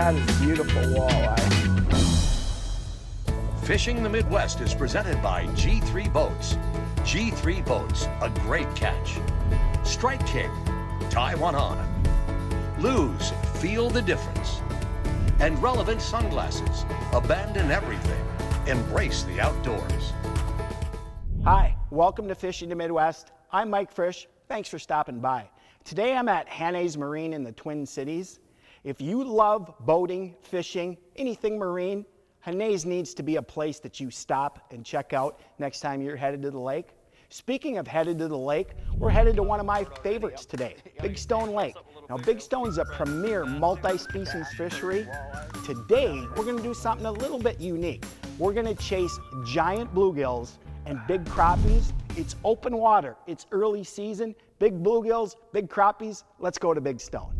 That is beautiful walleye. Fishing the Midwest is presented by G3 Boats. G3 Boats, a great catch. Strike King, tie one on. Lose, feel the difference. And Relevant Sunglasses, abandon everything, embrace the outdoors. Hi, welcome to Fishing the Midwest. I'm Mike Frisch. Thanks for stopping by. Today I'm at Hanna's Marine in the Twin Cities. If you love boating, fishing, anything marine, Hanna's needs to be a place that you stop and check out next time you're headed to the lake. Speaking of headed to the lake, we're headed to one of my favorites today, Big Stone Lake. Now, Big Stone's a premier multi-species fishery. Today, we're gonna do something a little bit unique. We're gonna chase giant bluegills and big crappies. It's open water, it's early season, big bluegills, big crappies. Let's go to Big Stone.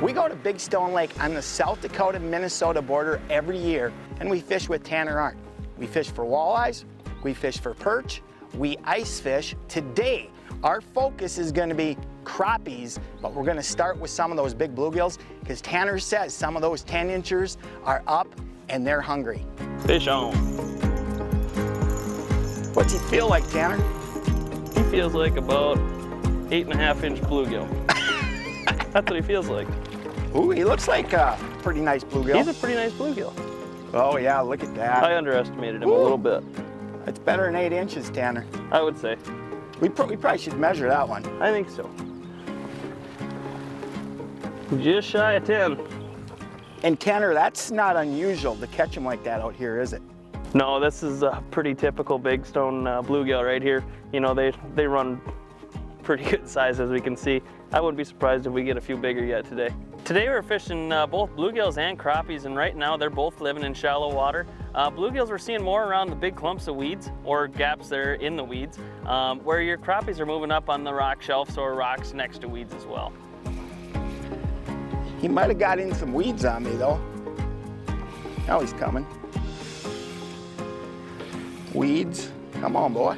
We go to Big Stone Lake on the South Dakota-Minnesota border every year, and we fish with Tanner Arndt. We fish for walleyes, we fish for perch, we ice fish. Today, our focus is gonna be crappies, but we're gonna start with some of those big bluegills, because Tanner says some of those 10-inchers are up and they're hungry. Fish on. What's he feel like, Tanner? He feels like about 8.5-inch bluegill. That's what he feels like. Ooh, he looks like a pretty nice bluegill. He's a pretty nice bluegill. Oh yeah, look at that. I underestimated him a little bit. It's better than 8 inches, Tanner. I would say. We probably should measure that one. I think so. Just shy of 10. And Tanner, that's not unusual to catch them like that out here, is it? No, this is a pretty typical Big Stone bluegill right here. You know, they run pretty good size, as we can see. I wouldn't be surprised if we get a few bigger yet today. Today we're fishing both bluegills and crappies, and right now they're both living in shallow water. Bluegills we're seeing more around the big clumps of weeds or gaps there in the weeds, where your crappies are moving up on the rock shelves or rocks next to weeds as well. He might have got in some weeds on me though. Now he's coming. Weeds, come on boy.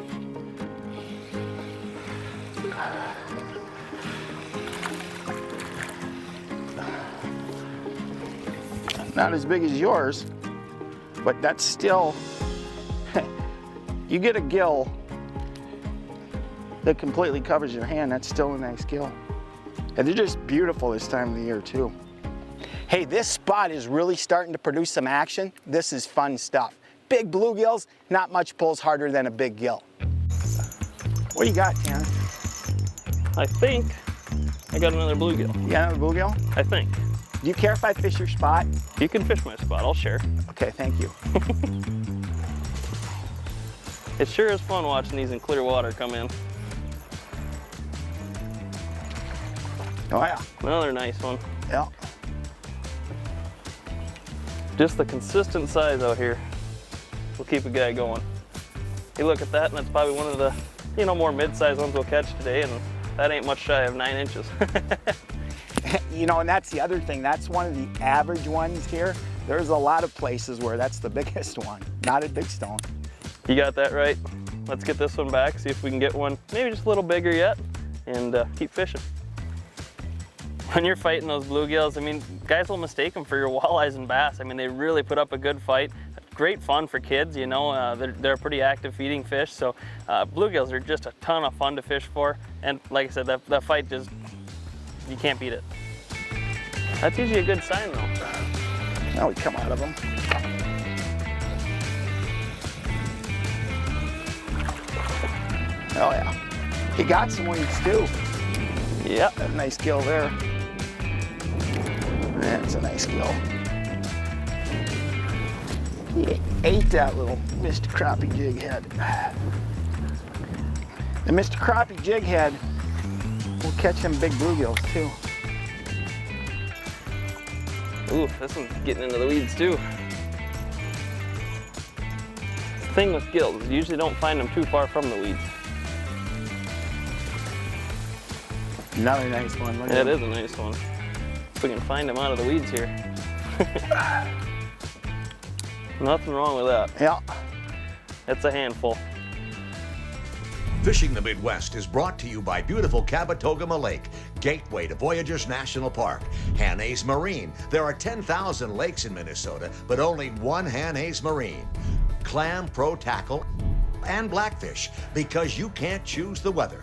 Not as big as yours, but that's still, you get a gill that completely covers your hand, that's still a nice gill. And they're just beautiful this time of the year too. Hey, this spot is really starting to produce some action. This is fun stuff. Big bluegills, not much pulls harder than a big gill. What do you got, Tanner? I think I got another bluegill. You got another bluegill? I think. Do you care if I fish your spot? You can fish my spot, I'll share. Okay, thank you. It sure is fun watching these in clear water come in. Oh yeah. Another nice one. Yeah. Just the consistent size out here will keep a guy going. You look at that, and that's probably one of the, you know, more mid-sized ones we'll catch today, and that ain't much shy of 9 inches. You know, and that's the other thing. That's one of the average ones here. There's a lot of places where that's the biggest one, not at Big Stone. You got that right. Let's get this one back, see if we can get one maybe just a little bigger yet, and keep fishing. When you're fighting those bluegills, I mean, guys will mistake them for your walleyes and bass. I mean, they really put up a good fight. Great fun for kids, you know, they're a pretty active feeding fish, so bluegills are just a ton of fun to fish for. And like I said, that fight just, you can't beat it. That's usually a good sign though. Now we come out of them. Oh yeah. He got some weeds too. Yep. That nice gill there. That's a nice gill. He ate that little Mr. Crappie jig head. The Mr. Crappie jig head will catch them big bluegills too. Ooh, this one's getting into the weeds too. The thing with gills is you usually don't find them too far from the weeds. Another nice one. Look That is a nice one. If we can find them out of the weeds here. Nothing wrong with that. Yeah. It's a handful. Fishing the Midwest is brought to you by beautiful Cabotogama Lake, gateway to Voyageurs National Park. Hanna's Marine. There are 10,000 lakes in Minnesota, but only one Hanna's Marine. Clam, Pro Tackle, and Blackfish, because you can't choose the weather.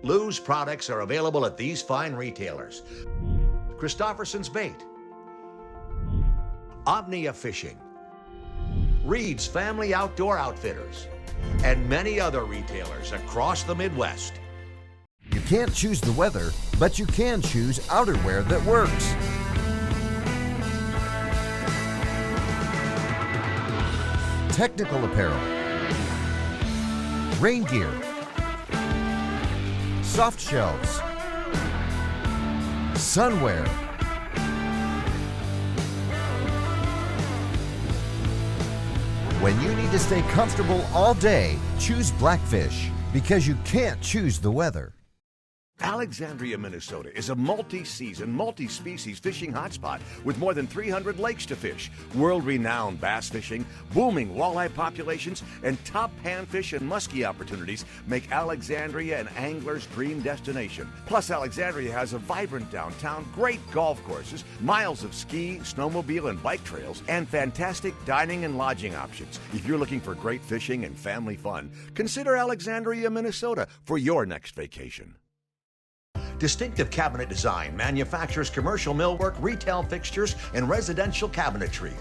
Blue's products are available at these fine retailers: Christofferson's Bait, Omnia Fishing, Reed's Family Outdoor Outfitters, and many other retailers across the Midwest. You can't choose the weather, but you can choose outerwear that works. Technical apparel, rain gear, soft shells, sunwear, when you need to stay comfortable all day, choose Blackfish, because you can't choose the weather. Alexandria, Minnesota is a multi-season, multi-species fishing hotspot with more than 300 lakes to fish, world-renowned bass fishing, booming walleye populations, and top panfish and muskie opportunities make Alexandria an angler's dream destination. Plus, Alexandria has a vibrant downtown, great golf courses, miles of ski, snowmobile, and bike trails, and fantastic dining and lodging options. If you're looking for great fishing and family fun, consider Alexandria, Minnesota for your next vacation. Distinctive Cabinet Design manufactures commercial millwork, retail fixtures, and residential cabinetry.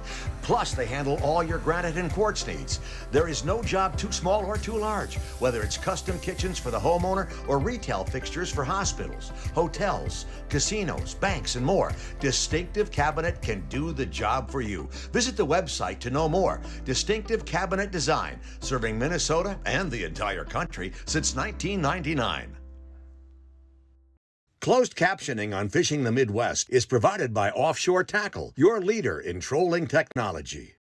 Plus, they handle all your granite and quartz needs. There is no job too small or too large, whether it's custom kitchens for the homeowner or retail fixtures for hospitals, hotels, casinos, banks, and more. Distinctive Cabinet can do the job for you. Visit the website to know more. Distinctive Cabinet Design, serving Minnesota and the entire country since 1999. Closed captioning on Fishing the Midwest is provided by Offshore Tackle, your leader in trolling technology.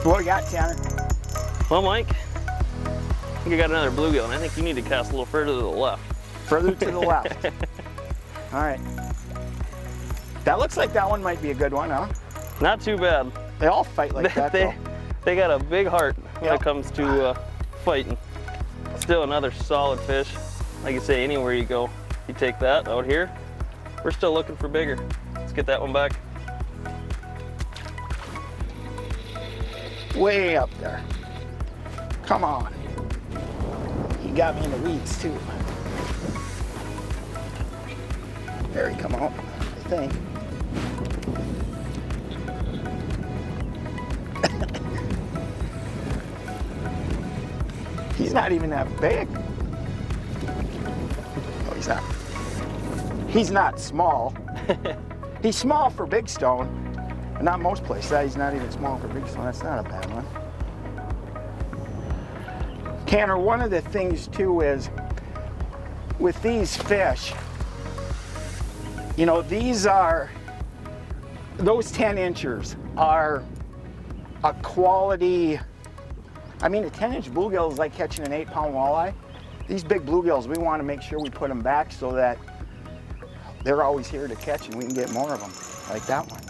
What we got, Tanner? Well, Mike, I think I got another bluegill, and I think you need to cast a little further to the left. Further to the left. All right. That looks like that one might be a good one, huh? Not too bad. They all fight like that, though. They got a big heart when it comes to fighting. Still another solid fish. Like you say, anywhere you go, you take that out here. We're still looking for bigger. Let's get that one back. Way up there. Come on. He got me in the weeds, too. There he come out, I think. He's not even that big. Oh, he's not. He's not small. He's small for Big Stone, but not most places. He's not even small for Big Stone. That's not a bad one. Tanner, one of the things too is with these fish, you know, those 10 inchers are a quality. I mean, a 10-inch bluegill is like catching an 8-pound walleye. These big bluegills, we want to make sure we put them back so that they're always here to catch and we can get more of them, like that one.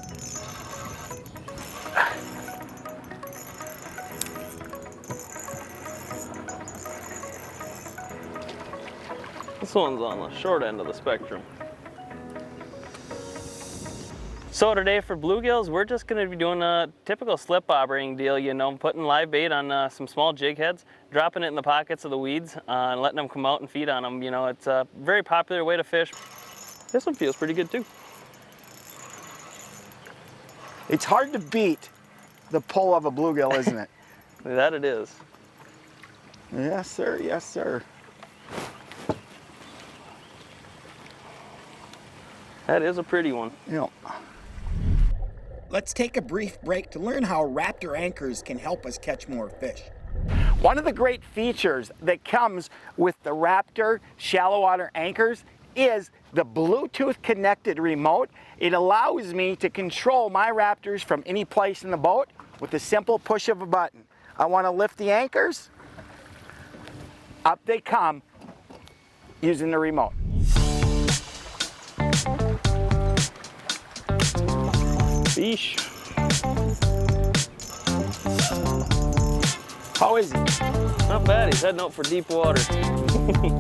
This one's on the short end of the spectrum. So today for bluegills, we're just going to be doing a typical slip bobbering deal, you know, putting live bait on some small jig heads, dropping it in the pockets of the weeds, and letting them come out and feed on them. You know, it's a very popular way to fish. This one feels pretty good too. It's hard to beat the pull of a bluegill, isn't it? That it is. Yes, sir. Yes, sir. That is a pretty one. Yeah. Let's take a brief break to learn how Raptor anchors can help us catch more fish. One of the great features that comes with the Raptor shallow water anchors is the Bluetooth connected remote. It allows me to control my Raptors from any place in the boat with a simple push of a button. I want to lift the anchors, up they come using the remote. Fish. How is he? Not bad, he's heading out for deep water. Yeah,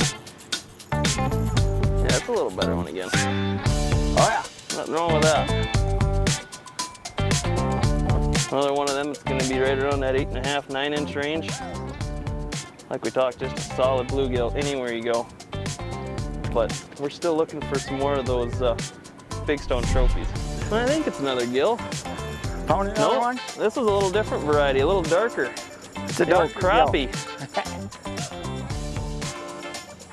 that's a little better one again. Oh yeah. Nothing wrong with that. Another one of them is going to be right around that 8.5, 9-inch range. Like we talked, just a solid bluegill anywhere you go. But we're still looking for some more of those big stone trophies. I think it's another gill. Found another one? This is a little different variety, a little darker. It's a The old darker crappie.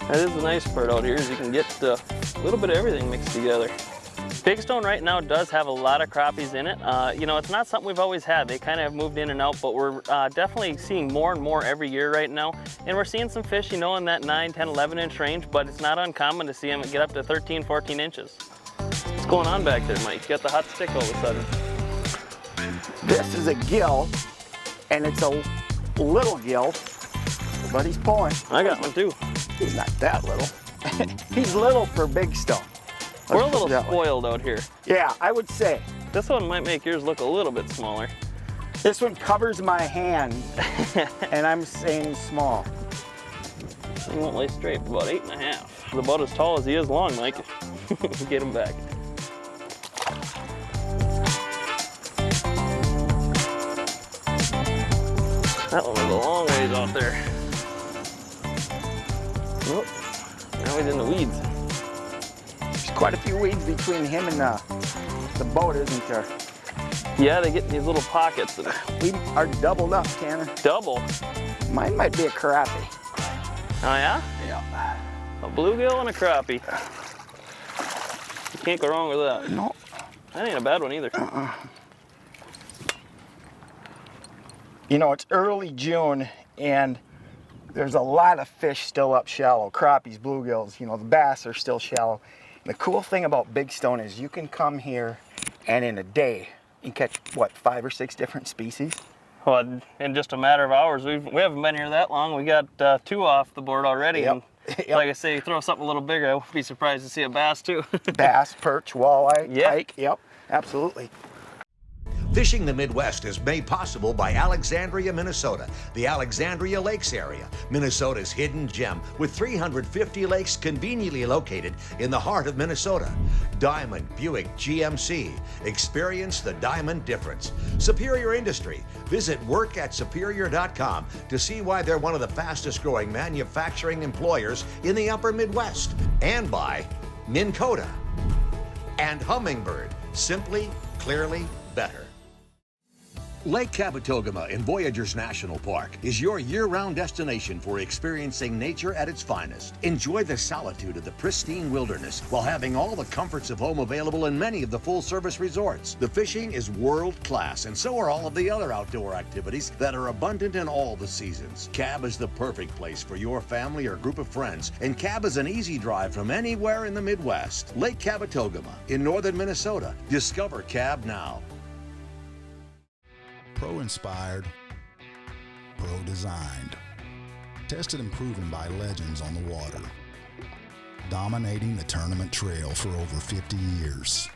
That is the nice part out here, is you can get a little bit of everything mixed together. Big Stone right now does have a lot of crappies in it. You know, it's not something we've always had. They kind of have moved in and out, but we're definitely seeing more and more every year right now. And we're seeing some fish, you know, in that 9, 10, 11-inch range, but it's not uncommon to see them get up to 13, 14 inches. What's going on back there, Mike? You got the hot stick all of a sudden. This is a gill, and it's a little gill, but he's pulling. I got one too. He's not that little. He's little for Big Stone. We're a little spoiled out here. Yeah, I would say. This one might make yours look a little bit smaller. This one covers my hand, and I'm saying small. He won't lay straight for about 8.5. He's about as tall as he is long, Mike. Get him back. That one was a long ways out there. Nope. Now he's in the weeds. There's quite a few weeds between him and the boat, isn't there? Yeah, they get in these little pockets. We are doubled up, Tanner. Double. Mine might be a crappie. Oh yeah? Yeah. A bluegill and a crappie. You can't go wrong with that. No. That ain't a bad one either. You know, it's early June, and there's a lot of fish still up shallow. Crappies, bluegills, you know, the bass are still shallow. And the cool thing about Big Stone is you can come here and in a day, you can catch, what, 5 or 6 different species? Well, in just a matter of hours, we haven't been here that long. We got 2 off the board already. Yep. And Yep. like I say, you throw something a little bigger, I wouldn't be surprised to see a bass too. Bass, perch, walleye, Yeah. pike, yep, absolutely. Fishing the Midwest is made possible by Alexandria, Minnesota, the Alexandria Lakes area, Minnesota's hidden gem with 350 lakes conveniently located in the heart of Minnesota. Diamond Buick GMC. Experience the diamond difference. Superior Industry. Visit workatsuperior.com to see why they're one of the fastest growing manufacturing employers in the upper Midwest. And by Minn Kota and Hummingbird. Simply, clearly better. Lake Cabotogama in Voyageurs National Park is your year-round destination for experiencing nature at its finest. Enjoy the solitude of the pristine wilderness while having all the comforts of home available in many of the full-service resorts. The fishing is world-class, and so are all of the other outdoor activities that are abundant in all the seasons. Cab is the perfect place for your family or group of friends, and Cab is an easy drive from anywhere in the Midwest. Lake Cabotogama in northern Minnesota. Discover Cab now. Pro-inspired, pro-designed, tested and proven by legends on the water, dominating the tournament trail for over 50 years.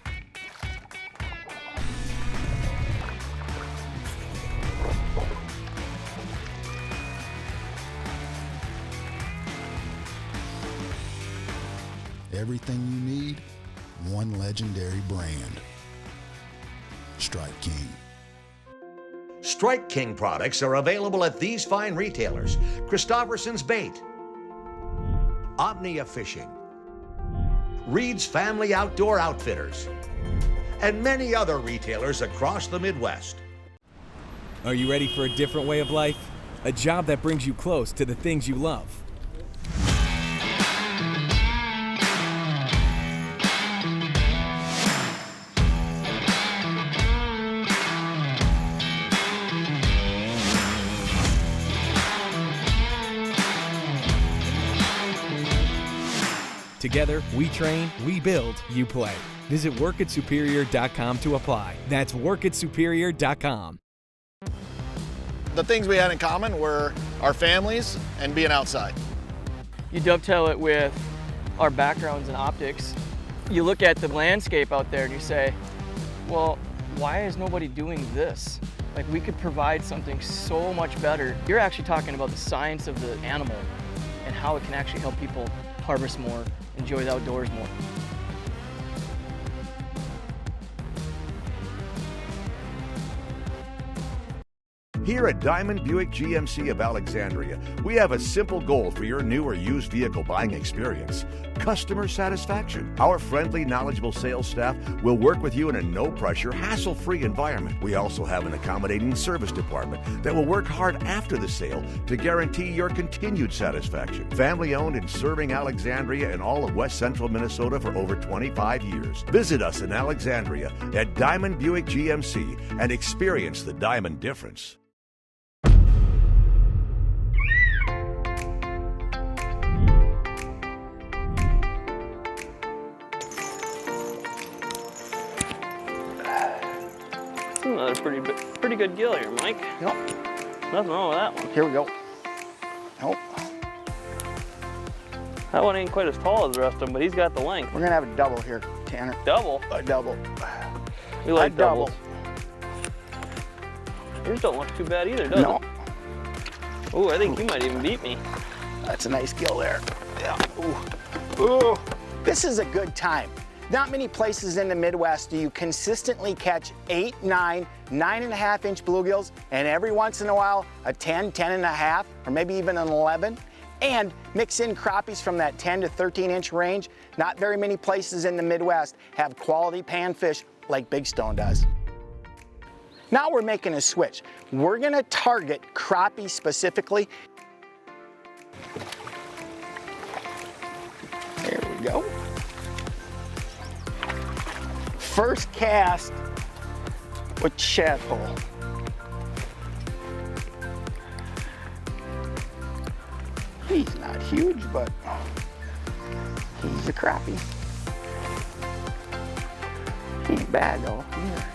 everything you need, one legendary brand. Strike King. Strike King products are available at these fine retailers: Christofferson's Bait, Omnia Fishing, Reed's Family Outdoor Outfitters, and many other retailers across the Midwest. Are you ready for a different way of life? A job that brings you close to the things you love? Together, we train, we build, you play. Visit workatsuperior.com to apply. That's workatsuperior.com. The things we had in common were our families and being outside. You dovetail it with our backgrounds in optics. You look at the landscape out there and you say, well, why is nobody doing this? Like, we could provide something so much better. You're actually talking about the science of the animal and how it can actually help people harvest more, enjoy the outdoors more. Here at Diamond Buick GMC of Alexandria, we have a simple goal for your new or used vehicle buying experience: customer satisfaction. Our friendly, knowledgeable sales staff will work with you in a no-pressure, hassle-free environment. We also have an accommodating service department that will work hard after the sale to guarantee your continued satisfaction. Family-owned and serving Alexandria and all of West Central Minnesota for over 25 years. Visit us in Alexandria at Diamond Buick GMC and experience the Diamond difference. Another pretty good gill here, Mike. Yep. Nothing wrong with that one. Here we go. Nope. That one ain't quite as tall as the rest of them, but he's got the length. We're gonna have a double here, Tanner. Double? A double. We like a double. doubles. Yours don't look too bad either, does No. it? Ooh, I think you might even beat me. That's a nice gill there. Yeah. Ooh. Ooh. This is a good time. Not many places in the Midwest do you consistently catch 8, 9, 9.5-inch bluegills, and every once in a while a 10, 10.5, or maybe even an 11, and mix in crappies from that 10 to 13-inch range. Not very many places in the Midwest have quality panfish like Big Stone does. Now we're making a switch. We're gonna target crappie specifically. There we go. First cast with shadpole. He's not huge, but he's a crappie. He ain't bad though. Either.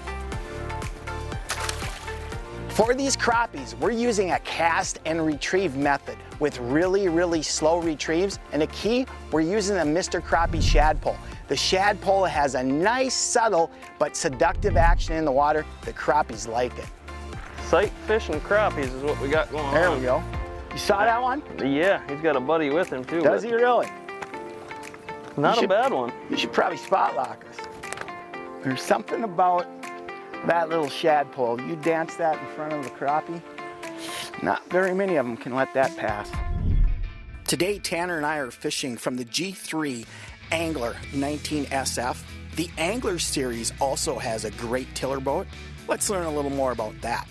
For these crappies, we're using a cast and retrieve method with really slow retrieves. And the key, we're using the Mr. Crappie shadpole. The shadpole has a nice, subtle, but seductive action in the water. The crappies like it. Sight fishing crappies is what we got going on. There we go. You saw that one? Yeah, he's got a buddy with him too. Does he really? Not a bad one. You should probably spot lock us. There's something about that little shadpole. You dance that in front of a crappie, not very many of them can let that pass. Today, Tanner and I are fishing from the G3 Angler 19SF. The Angler series also has a great tiller boat. Let's learn a little more about that.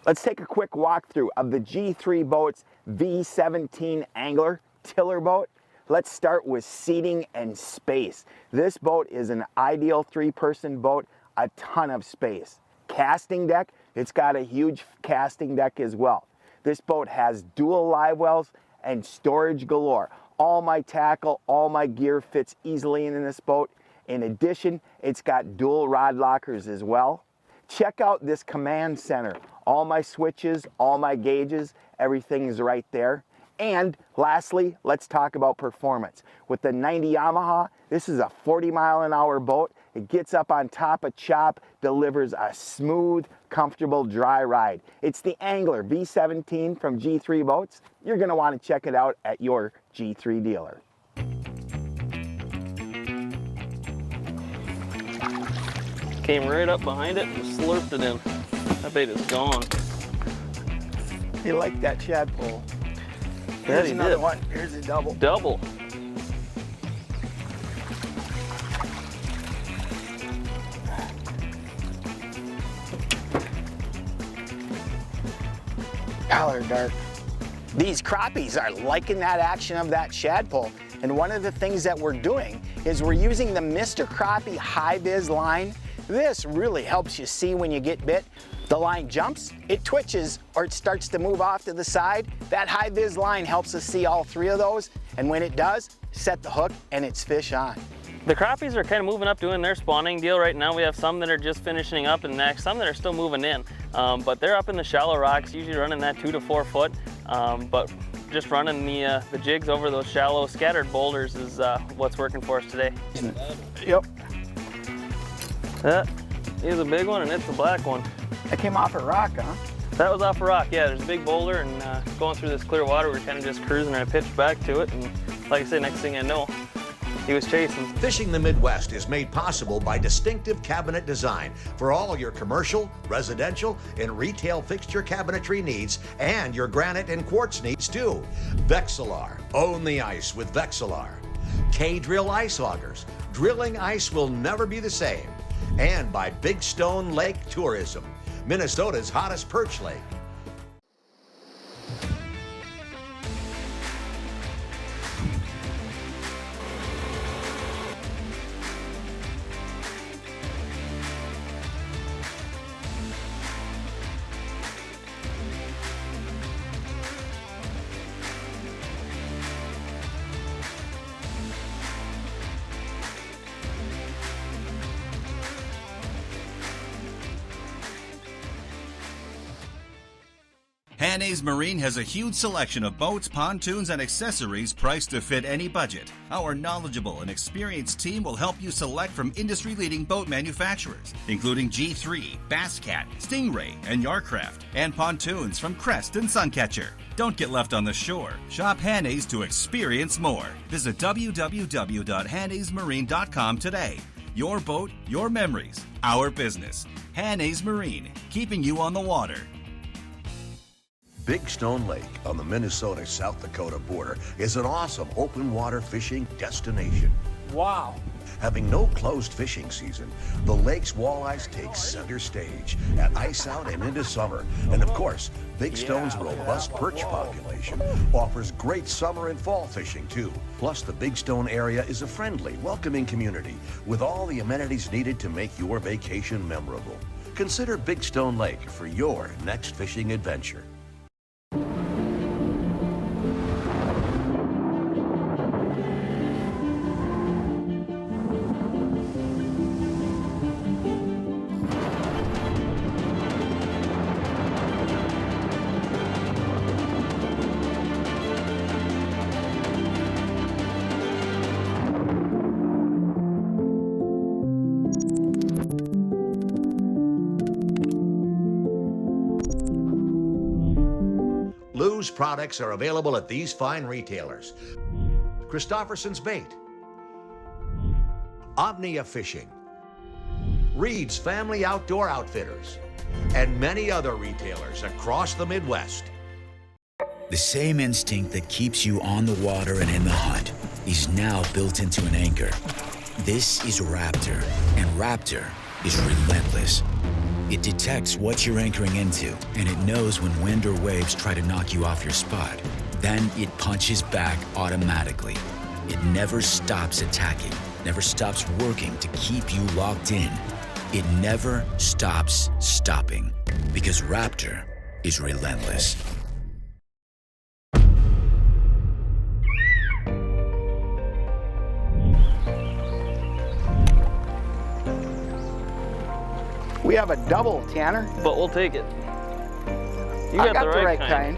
Let's take a quick walkthrough of the G3 boat's V17 Angler tiller boat. Let's start with seating and space. This boat is an ideal 3-person boat, a ton of space. Casting deck, it's got a huge casting deck as well. This boat has dual live wells and storage galore. All my tackle, all my gear fits easily in this boat. In addition, it's got dual rod lockers as well. Check out this command center. All my switches, all my gauges, everything is right there. And lastly, let's talk about performance. With the 90 Yamaha, this is a 40-mile-an-hour boat. It gets up on top of chop, delivers a smooth, comfortable, dry ride. It's the Angler V17 from G3 Boats. You're gonna wanna check it out at your G3 dealer. Came right up behind it and slurped it in. That bait is gone. You like that shad pole. That Here's he another did. one. Here's a double. Double. Color dark. These crappies are liking that action of that shad pole. And one of the things that we're doing is we're using the Mr. Crappie High Vis line. This really helps you see when you get bit. The line jumps, it twitches, or it starts to move off to the side. That high vis line helps us see all three of those. And when it does, set the hook and it's fish on. The crappies are kind of moving up doing their spawning deal right now. We have some that are just finishing up and next, some that are still moving in. But they're up in the shallow rocks, usually running that 2 to 4 foot. But just running the jigs over those shallow scattered boulders is what's working for us today. Yep. That is a big one and it's a black one. That came off a rock, huh? That was off a rock, yeah. There's a big boulder and going through this clear water, we're kind of just cruising and I pitched back to it. And like I say, next thing I know, he was chasing. Fishing the Midwest is made possible by distinctive cabinet design for all your commercial, residential, and retail fixture cabinetry needs and your granite and quartz needs too. Vexilar, own the ice with Vexilar. K-Drill ice augers, drilling ice will never be the same. And by Big Stone Lake Tourism, Minnesota's hottest perch lake. Hanna's Marine has a huge selection of boats, pontoons, and accessories priced to fit any budget. Our knowledgeable and experienced team will help you select from industry-leading boat manufacturers, including G3, Basscat, Stingray, and Yarcraft, and pontoons from Crest and Suncatcher. Don't get left on the shore. Shop Hanna's to experience more. Visit www.hannasmarine.com today. Your boat, your memories, our business. Hanna's Marine, keeping you on the water. Big Stone Lake on the Minnesota-South Dakota border is an awesome open water fishing destination. Wow. Having no closed fishing season, the lake's walleyes take center stage at ice out and into summer. And of course, Big Stone's robust perch population offers great summer and fall fishing too. Plus, the Big Stone area is a friendly, welcoming community with all the amenities needed to make your vacation memorable. Consider Big Stone Lake for your next fishing adventure. Blue's products are available at these fine retailers: Christofferson's Bait, Omnia Fishing, Reed's Family Outdoor Outfitters, and many other retailers across the Midwest. The same instinct that keeps you on the water and in the hunt is now built into an anchor. This is Raptor, and Raptor is relentless. It detects what you're anchoring into, and it knows when wind or waves try to knock you off your spot. Then it punches back automatically. It never stops attacking, never stops working to keep you locked in. It never stops stopping, because Raptor is relentless. We have a double, Tanner. But we'll take it. You I got the right kind.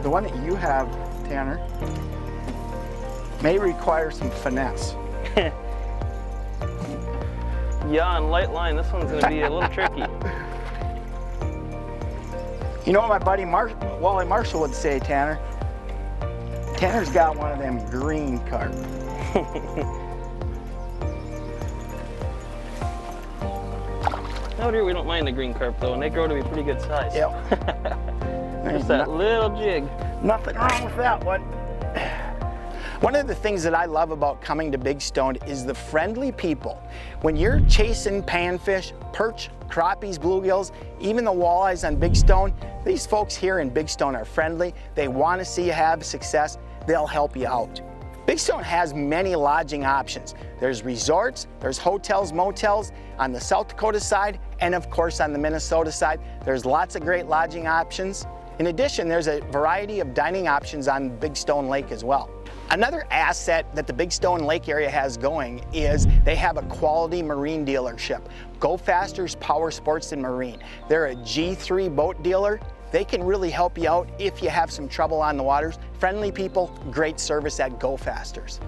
The one that you have, Tanner, may require some finesse. Yeah, on light line, this one's gonna be a little tricky. You know what my buddy Wally Marshall would say, Tanner? Tanner's got one of them green carp. Out here we don't mind the green carp though, and they grow to be pretty good size. Yep. Just that little jig. Nothing wrong with that one. One of the things that I love about coming to Big Stone is the friendly people. When you're chasing panfish, perch, crappies, bluegills, even the walleyes on Big Stone, these folks here in Big Stone are friendly. They want to see you have success. They'll help you out. Big Stone has many lodging options. There's resorts, there's hotels, motels on the South Dakota side, and of course on the Minnesota side. There's lots of great lodging options. In addition, there's a variety of dining options on Big Stone Lake as well. Another asset that the Big Stone Lake area has going is they have a quality marine dealership. Go Faster's Power Sports and Marine. They're a G3 boat dealer. They can really help you out if you have some trouble on the waters. Friendly people, great service at Go Faster's.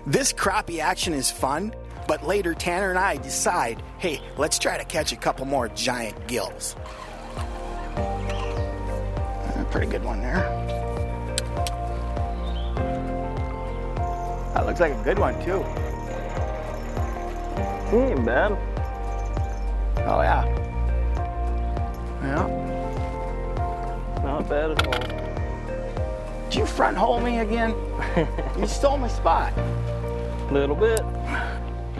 This crappie action is fun, but later Tanner and I decide, hey, let's try to catch a couple more giant gills. Pretty good one there. That looks like a good one too. He ain't bad. Oh yeah. Yeah. Not bad at all. Did you front hole me again? You stole my spot. Little bit.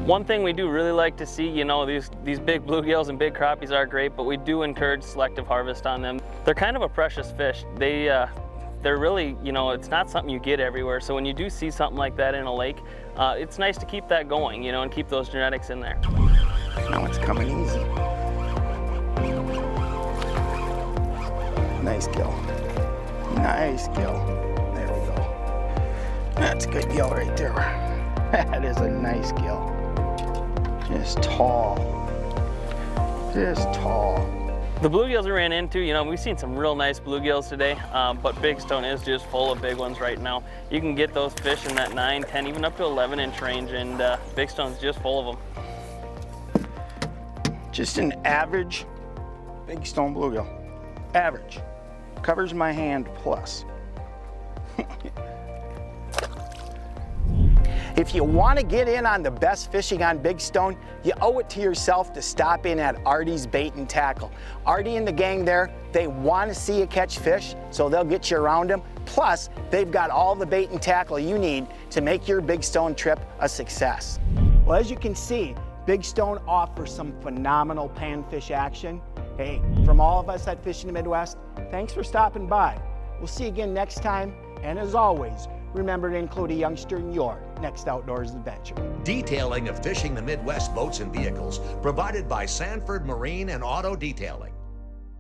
One thing we do really like to see, you know, these big bluegills and big crappies are great, but we do encourage selective harvest on them. They're kind of a precious fish. They're really, you know, it's not something you get everywhere. So when you do see something like that in a lake, it's nice to keep that going, you know, and keep those genetics in there. Now it's coming easy. Nice gill. Nice gill. There we go. That's a good gill right there. That is a nice gill. Just tall. Just tall. The bluegills we ran into, you know, we've seen some real nice bluegills today, but Big Stone is just full of big ones right now. You can get those fish in that 9, 10, even up to 11 inch range, and Big Stone's just full of them. Just an average Big Stone bluegill. Average. Covers my hand plus. If you want to get in on the best fishing on Big Stone, you owe it to yourself to stop in at Artie's Bait and Tackle. Artie and the gang there, they want to see you catch fish, so they'll get you around them. Plus, they've got all the bait and tackle you need to make your Big Stone trip a success. Well, as you can see, Big Stone offers some phenomenal panfish action. Hey, from all of us at Fishing the Midwest, thanks for stopping by. We'll see you again next time, and as always, remember to include a youngster in your next outdoors adventure. Detailing of Fishing the Midwest boats and vehicles provided by Sanford Marine and Auto Detailing.